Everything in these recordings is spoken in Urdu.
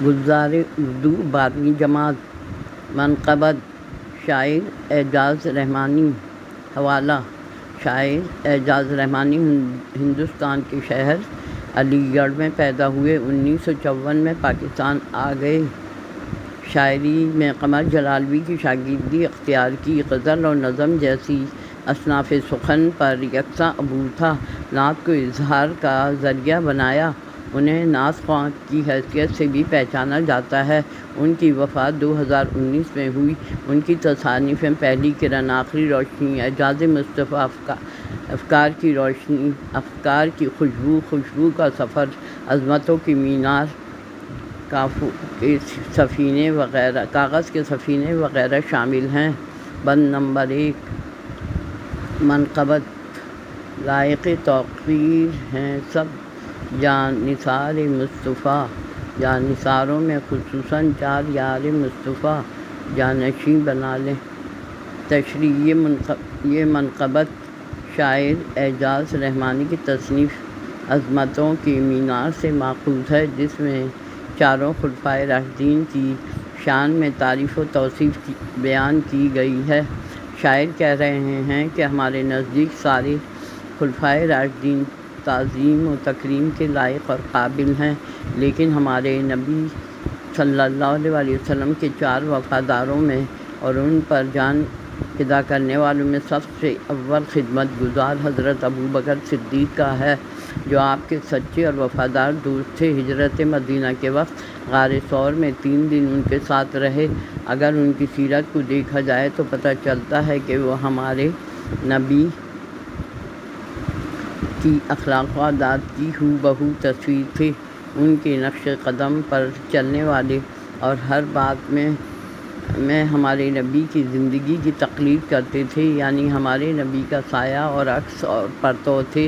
گلزار اردو 12ویں جماعت منقبت شاعر اعجاز رحمانی حوالہ شاعر اعجاز رحمانی ہندوستان کے شہر علی گڑھ میں پیدا ہوئے۔ 1954 میں پاکستان آ گئے۔ شاعری میں قمر جلالی کی شاگردی اختیار کی۔ غزل اور نظم جیسی اصناف سخن پر یکساں عبور تھا۔ نعت کو اظہار کا ذریعہ بنایا۔ انہیں نعت خواں کی حیثیت سے بھی پہچانا جاتا ہے۔ ان کی وفات 2019 میں ہوئی۔ ان کی تصانیف میں پہلی کرن، آخری روشنی، اعجاز مصطفیٰ، افکار کی روشنی، افکار کی خوشبو کا سفر، عظمتوں کی مینار، کاغذ کے سفینے وغیرہ شامل ہیں۔ بند نمبر 1 منقبت لائق توقیر ہیں سب جان نثار مصطفیٰ، جان نثاروں میں خصوصاً 4 یار مصطفیٰ جانشیں بنا لیں۔ تشریح یہ منقبت شاعر اعجاز رحمانی کی تصنیف عظمتوں کی مینار سے ماخوذ ہے، جس میں چاروں خلفائے راشدین کی شان میں تعریف و توصیف بیان کی گئی ہے۔ شاعر کہہ رہے ہیں کہ ہمارے نزدیک سارے خلفائے راشدین تعظیم و تکریم کے لائق اور قابل ہیں، لیکن ہمارے نبی صلی اللہ علیہ وسلم کے 4 وفاداروں میں اور ان پر جان فدا کرنے والوں میں سب سے اول خدمت گزار حضرت ابوبکر صدیق کا ہے، جو آپ کے سچے اور وفادار دوست تھے۔ ہجرت مدینہ کے وقت غار ثور میں 3 دن ان کے ساتھ رہے۔ اگر ان کی سیرت کو دیکھا جائے تو پتہ چلتا ہے کہ وہ ہمارے نبی کی اخلاق و عادات کی ہو بہو تصویر تھے۔ ان کے نقش قدم پر چلنے والے اور ہر بات میں ہمارے نبی کی زندگی کی تقلید کرتے تھے، یعنی ہمارے نبی کا سایہ اور عکس اور پرتو تھے۔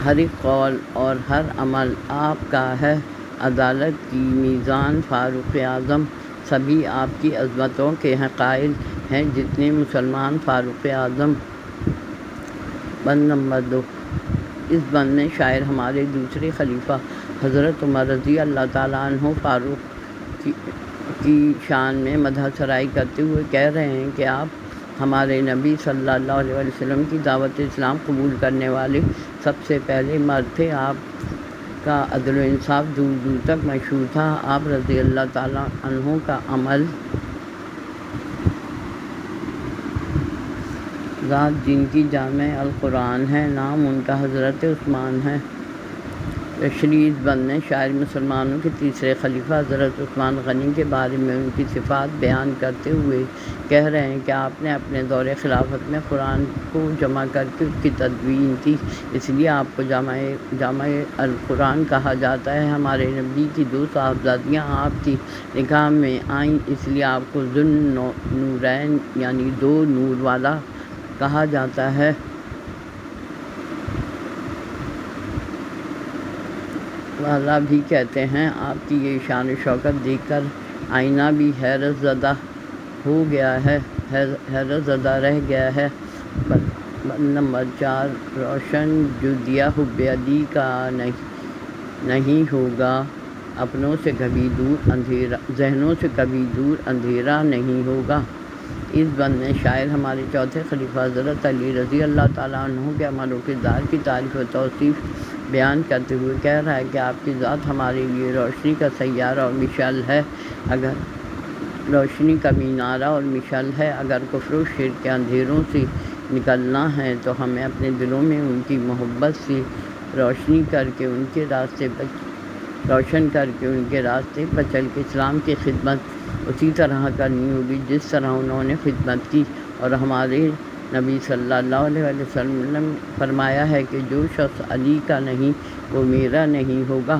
ہر ایک قول اور ہر عمل آپ کا ہے۔ عدالت کی میزان فاروق اعظم سبھی آپ کی عظمتوں کے قائل ہیں، جتنے مسلمان فاروق اعظم۔ بند نمبر 2 اس بند میں شاعر ہمارے دوسرے خلیفہ حضرت عمر رضی اللہ تعالیٰ عنہ فاروق کی شان میں مدح سرائی کرتے ہوئے کہہ رہے ہیں کہ آپ ہمارے نبی صلی اللہ علیہ وسلم کی دعوت اسلام قبول کرنے والے سب سے پہلے مرد تھے۔ آپ کا عدل و انصاف دور دور تک مشہور تھا۔ آپ رضی اللہ تعالیٰ عنہ کا عمل ذات جن کی جامع القرآن ہے، نام ان کا حضرت عثمان ہے۔ تشریح اس بند میں شاعر مسلمانوں کے تیسرے خلیفہ حضرت عثمان غنی کے بارے میں ان کی صفات بیان کرتے ہوئے کہہ رہے ہیں کہ آپ نے اپنے دور خلافت میں قرآن کو جمع کر کے اس کی تدوین کی، اس لیے آپ کو جامع القرآن کہا جاتا ہے۔ ہمارے نبی کی 2 صاحبزادیاں آپ کی نکاح میں آئیں، اس لیے آپ کو ذو النورین یعنی 2 نور والا کہا جاتا ہے۔ والا بھی کہتے ہیں۔ آپ کی یہ شان و شوکت دیکھ کر آئینہ بھی حیرت زدہ رہ گیا ہے۔ بند نمبر 4 روشن جو دیا حب علی کا نہیں ہوگا، اپنوں سے کبھی دور اندھیرا، ذہنوں سے کبھی دور اندھیرا نہیں ہوگا۔ اس بند میں شاعر ہمارے چوتھے خلیفہ حضرت علی رضی اللہ تعالیٰ عنہ کے عمل و کردار کی تعریف و توصیف بیان کرتے ہوئے کہہ رہا ہے کہ آپ کی ذات ہمارے لیے روشنی کا سیارہ اور مشعل ہے، روشنی کا مینارہ اور مشعل ہے۔ اگر کفر و شرک کے اندھیروں سے نکلنا ہے تو ہمیں اپنے دلوں میں ان کی محبت سے روشن کر کے ان کے راستے پر چل کے اسلام کی خدمت اسی طرح کرنی ہوگی جس طرح انہوں نے خدمت کی۔ اور ہمارے نبی صلی اللہ علیہ وسلم نے فرمایا ہے کہ جو شخص علی کا نہیں وہ میرا نہیں ہوگا۔